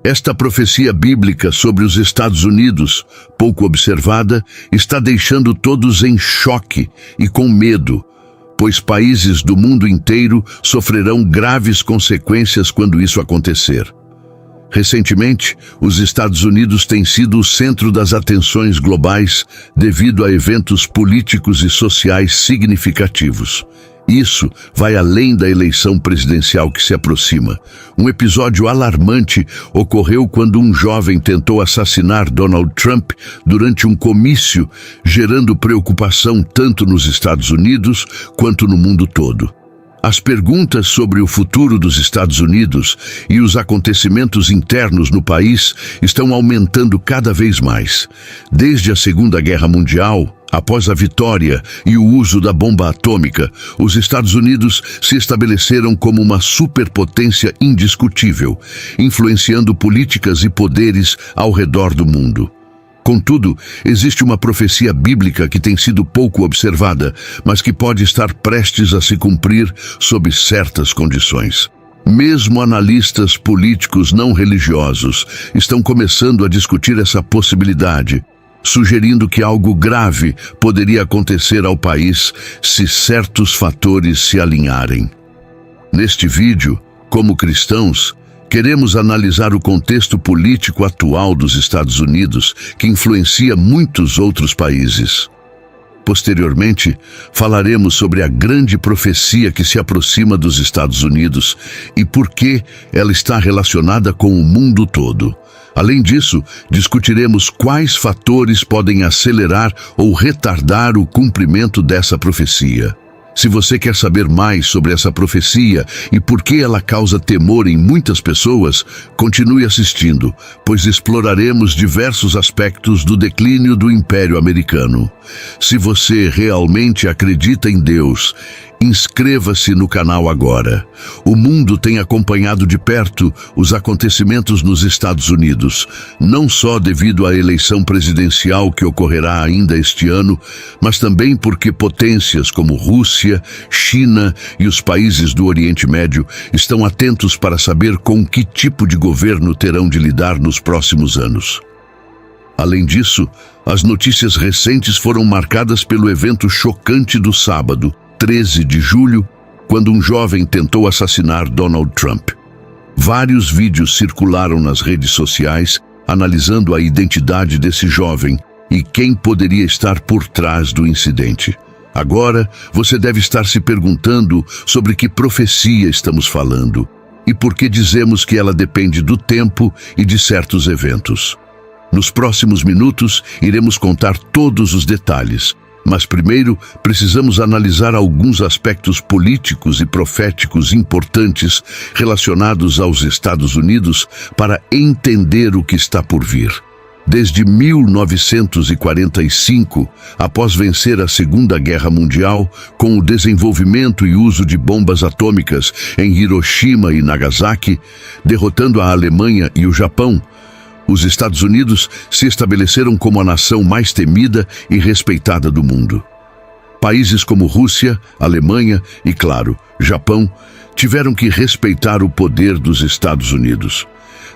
Esta profecia bíblica sobre os Estados Unidos, pouco observada, está deixando todos em choque e com medo, pois países do mundo inteiro sofrerão graves consequências quando isso acontecer. Recentemente, os Estados Unidos têm sido o centro das atenções globais devido a eventos políticos e sociais significativos. Isso vai além da eleição presidencial que se aproxima. Um episódio alarmante ocorreu quando um jovem tentou assassinar Donald Trump durante um comício, gerando preocupação tanto nos Estados Unidos quanto no mundo todo. As perguntas sobre o futuro dos Estados Unidos e os acontecimentos internos no país estão aumentando cada vez mais. Desde a Segunda Guerra Mundial, após a vitória e o uso da bomba atômica, os Estados Unidos se estabeleceram como uma superpotência indiscutível, influenciando políticas e poderes ao redor do mundo. Contudo, existe uma profecia bíblica que tem sido pouco observada, mas que pode estar prestes a se cumprir sob certas condições. Mesmo analistas políticos não religiosos estão começando a discutir essa possibilidade, sugerindo que algo grave poderia acontecer ao país se certos fatores se alinharem. Neste vídeo, como cristãos, queremos analisar o contexto político atual dos Estados Unidos, que influencia muitos outros países. Posteriormente, falaremos sobre a grande profecia que se aproxima dos Estados Unidos e por que ela está relacionada com o mundo todo. Além disso, discutiremos quais fatores podem acelerar ou retardar o cumprimento dessa profecia. Se você quer saber mais sobre essa profecia e por que ela causa temor em muitas pessoas, continue assistindo, pois exploraremos diversos aspectos do declínio do Império Americano. Se você realmente acredita em Deus, inscreva-se no canal agora. O mundo tem acompanhado de perto os acontecimentos nos Estados Unidos, não só devido à eleição presidencial que ocorrerá ainda este ano, mas também porque potências como Rússia, China e os países do Oriente Médio estão atentos para saber com que tipo de governo terão de lidar nos próximos anos. Além disso, as notícias recentes foram marcadas pelo evento chocante do sábado, 13 de julho, quando um jovem tentou assassinar Donald Trump. Vários vídeos circularam nas redes sociais analisando a identidade desse jovem e quem poderia estar por trás do incidente. Agora, você deve estar se perguntando sobre que profecia estamos falando e por que dizemos que ela depende do tempo e de certos eventos. Nos próximos minutos, iremos contar todos os detalhes. Mas primeiro, precisamos analisar alguns aspectos políticos e proféticos importantes relacionados aos Estados Unidos para entender o que está por vir. Desde 1945, após vencer a Segunda Guerra Mundial, com o desenvolvimento e uso de bombas atômicas em Hiroshima e Nagasaki, derrotando a Alemanha e o Japão, os Estados Unidos se estabeleceram como a nação mais temida e respeitada do mundo. Países como Rússia, Alemanha e, claro, Japão, tiveram que respeitar o poder dos Estados Unidos.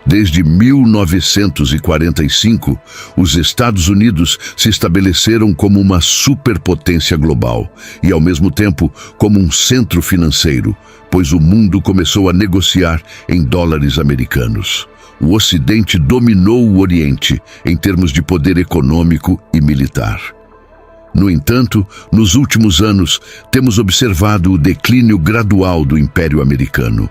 Desde 1945, os Estados Unidos se estabeleceram como uma superpotência global e, ao mesmo tempo, como um centro financeiro, pois o mundo começou a negociar em dólares americanos. O Ocidente dominou o Oriente em termos de poder econômico e militar. No entanto, nos últimos anos, temos observado o declínio gradual do Império Americano.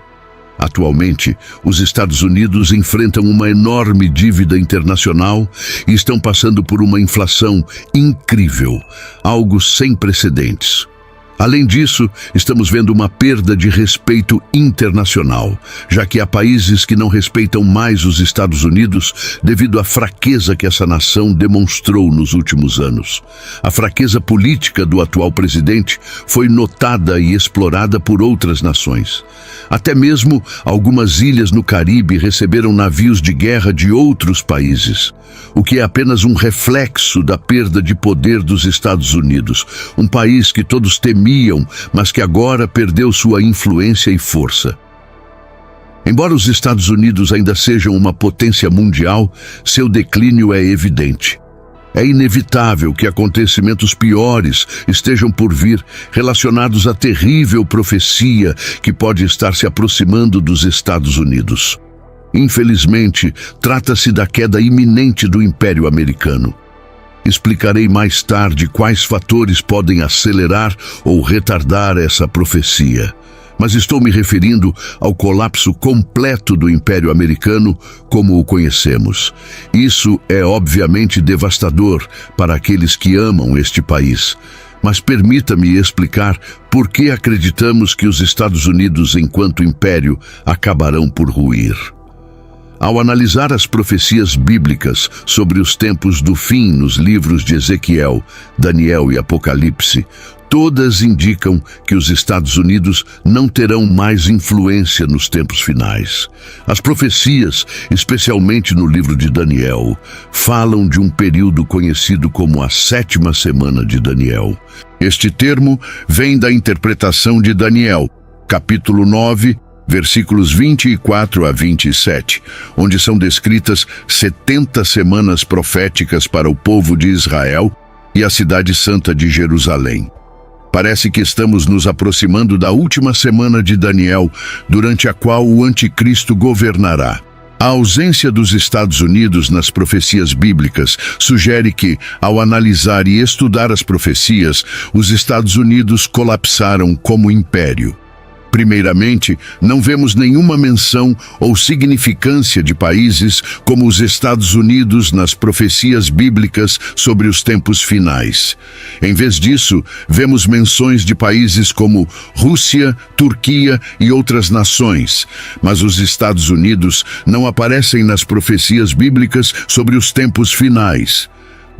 Atualmente, os Estados Unidos enfrentam uma enorme dívida internacional e estão passando por uma inflação incrível, algo sem precedentes. Além disso, estamos vendo uma perda de respeito internacional, já que há países que não respeitam mais os Estados Unidos devido à fraqueza que essa nação demonstrou nos últimos anos. A fraqueza política do atual presidente foi notada e explorada por outras nações. Até mesmo algumas ilhas no Caribe receberam navios de guerra de outros países, o que é apenas um reflexo da perda de poder dos Estados Unidos, um país que todos temiam, mas que agora perdeu sua influência e força. Embora os Estados Unidos ainda sejam uma potência mundial, seu declínio é evidente. É inevitável que acontecimentos piores estejam por vir, relacionados à terrível profecia que pode estar se aproximando dos Estados Unidos. Infelizmente, trata-se da queda iminente do Império Americano. Explicarei mais tarde quais fatores podem acelerar ou retardar essa profecia. Mas estou me referindo ao colapso completo do Império Americano como o conhecemos. Isso é obviamente devastador para aqueles que amam este país. Mas permita-me explicar por que acreditamos que os Estados Unidos, enquanto império, acabarão por ruir. Ao analisar as profecias bíblicas sobre os tempos do fim nos livros de Ezequiel, Daniel e Apocalipse, todas indicam que os Estados Unidos não terão mais influência nos tempos finais. As profecias, especialmente no livro de Daniel, falam de um período conhecido como a 7ª semana de Daniel. Este termo vem da interpretação de Daniel, capítulo 9, versículos 24 a 27, onde são descritas 70 semanas proféticas para o povo de Israel e a cidade santa de Jerusalém. Parece que estamos nos aproximando da última semana de Daniel, durante a qual o anticristo governará. A ausência dos Estados Unidos nas profecias bíblicas sugere que, ao analisar e estudar as profecias, os Estados Unidos colapsaram como império. Primeiramente, não vemos nenhuma menção ou significância de países como os Estados Unidos nas profecias bíblicas sobre os tempos finais. Em vez disso, vemos menções de países como Rússia, Turquia e outras nações, mas os Estados Unidos não aparecem nas profecias bíblicas sobre os tempos finais.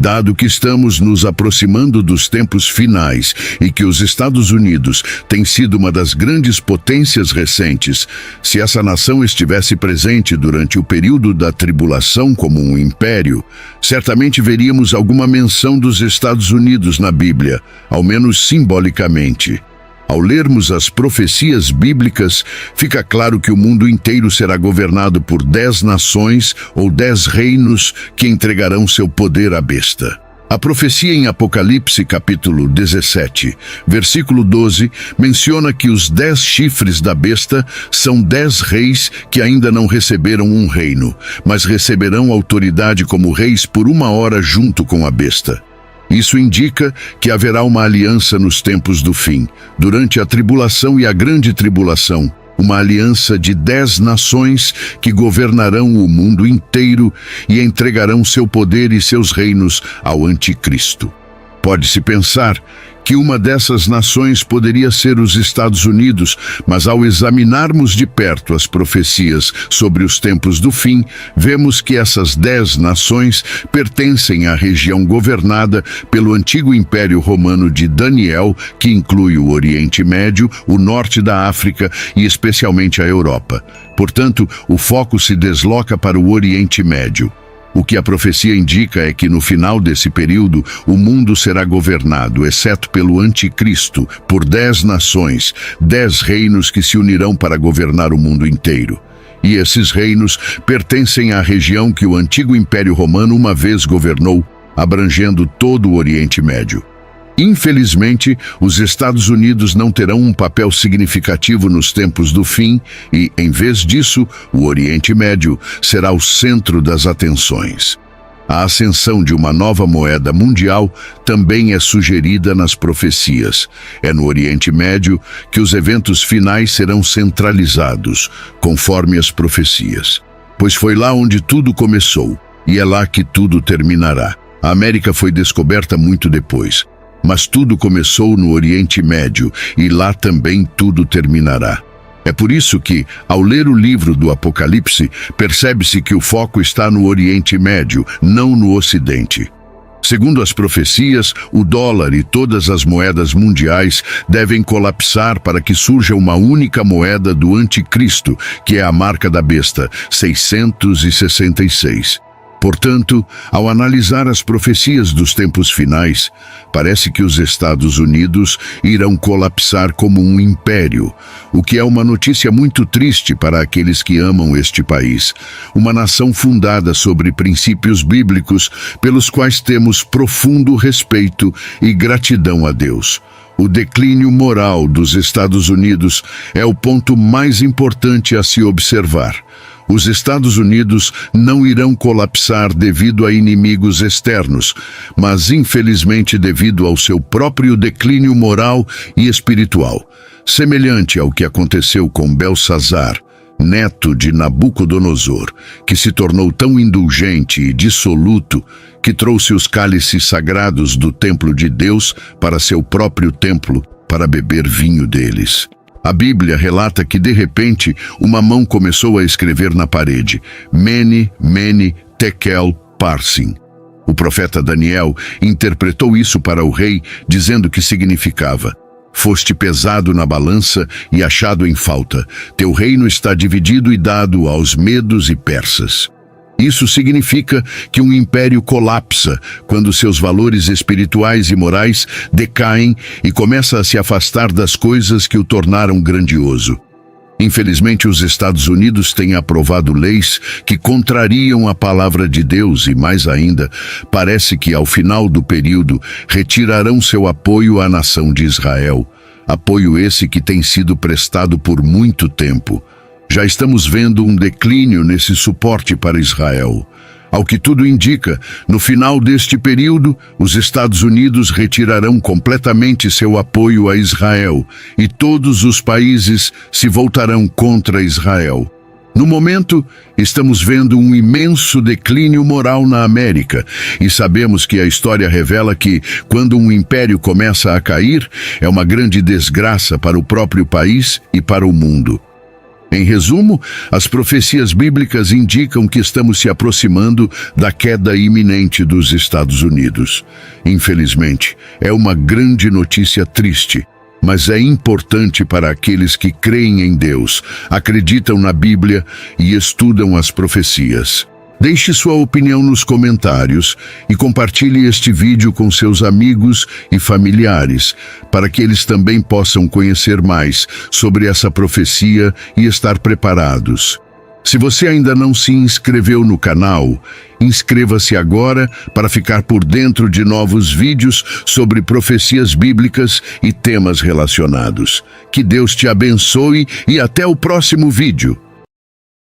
Dado que estamos nos aproximando dos tempos finais e que os Estados Unidos têm sido uma das grandes potências recentes, se essa nação estivesse presente durante o período da tribulação como um império, certamente veríamos alguma menção dos Estados Unidos na Bíblia, ao menos simbolicamente. Ao lermos as profecias bíblicas, fica claro que o mundo inteiro será governado por 10 nações ou 10 reinos que entregarão seu poder à besta. A profecia em Apocalipse capítulo 17, versículo 12, menciona que os 10 chifres da besta são 10 reis que ainda não receberam um reino, mas receberão autoridade como reis por 1 hora junto com a besta. Isso indica que haverá uma aliança nos tempos do fim, durante a tribulação e a grande tribulação, uma aliança de 10 nações que governarão o mundo inteiro e entregarão seu poder e seus reinos ao anticristo. Pode-se pensar que uma dessas nações poderia ser os Estados Unidos, mas ao examinarmos de perto as profecias sobre os tempos do fim, vemos que essas 10 nações pertencem à região governada pelo antigo Império Romano de Daniel, que inclui o Oriente Médio, o norte da África e especialmente a Europa. Portanto, o foco se desloca para o Oriente Médio. O que a profecia indica é que no final desse período o mundo será governado, exceto pelo anticristo, por 10 nações, 10 reinos que se unirão para governar o mundo inteiro. E esses reinos pertencem à região que o antigo Império Romano uma vez governou, abrangendo todo o Oriente Médio. Infelizmente, os Estados Unidos não terão um papel significativo nos tempos do fim e, em vez disso, o Oriente Médio será o centro das atenções. A ascensão de uma nova moeda mundial também é sugerida nas profecias. É no Oriente Médio que os eventos finais serão centralizados, conforme as profecias. Pois foi lá onde tudo começou, e é lá que tudo terminará. A América foi descoberta muito depois. Mas tudo começou no Oriente Médio e lá também tudo terminará. É por isso que, ao ler o livro do Apocalipse, percebe-se que o foco está no Oriente Médio, não no Ocidente. Segundo as profecias, o dólar e todas as moedas mundiais devem colapsar para que surja uma única moeda do anticristo, que é a marca da besta, 666. Portanto, ao analisar as profecias dos tempos finais, parece que os Estados Unidos irão colapsar como um império, o que é uma notícia muito triste para aqueles que amam este país, uma nação fundada sobre princípios bíblicos pelos quais temos profundo respeito e gratidão a Deus. O declínio moral dos Estados Unidos é o ponto mais importante a se observar. Os Estados Unidos não irão colapsar devido a inimigos externos, mas infelizmente devido ao seu próprio declínio moral e espiritual, semelhante ao que aconteceu com Belsazar, neto de Nabucodonosor, que se tornou tão indulgente e dissoluto que trouxe os cálices sagrados do templo de Deus para seu próprio templo para beber vinho deles. A Bíblia relata que, de repente, uma mão começou a escrever na parede: Mene, Mene, Tekel, Parsim. O profeta Daniel interpretou isso para o rei, dizendo que significava: foste pesado na balança e achado em falta. Teu reino está dividido e dado aos medos e persas. Isso significa que um império colapsa quando seus valores espirituais e morais decaem e começa a se afastar das coisas que o tornaram grandioso. Infelizmente, os Estados Unidos têm aprovado leis que contrariam a palavra de Deus e, mais ainda, parece que, ao final do período, retirarão seu apoio à nação de Israel. Apoio esse que tem sido prestado por muito tempo. Já estamos vendo um declínio nesse suporte para Israel. Ao que tudo indica, no final deste período, os Estados Unidos retirarão completamente seu apoio a Israel e todos os países se voltarão contra Israel. No momento, estamos vendo um imenso declínio moral na América e sabemos que a história revela que, quando um império começa a cair, é uma grande desgraça para o próprio país e para o mundo. Em resumo, as profecias bíblicas indicam que estamos se aproximando da queda iminente dos Estados Unidos. Infelizmente, é uma grande notícia triste, mas é importante para aqueles que creem em Deus, acreditam na Bíblia e estudam as profecias. Deixe sua opinião nos comentários e compartilhe este vídeo com seus amigos e familiares, para que eles também possam conhecer mais sobre essa profecia e estar preparados. Se você ainda não se inscreveu no canal, inscreva-se agora para ficar por dentro de novos vídeos sobre profecias bíblicas e temas relacionados. Que Deus te abençoe e até o próximo vídeo.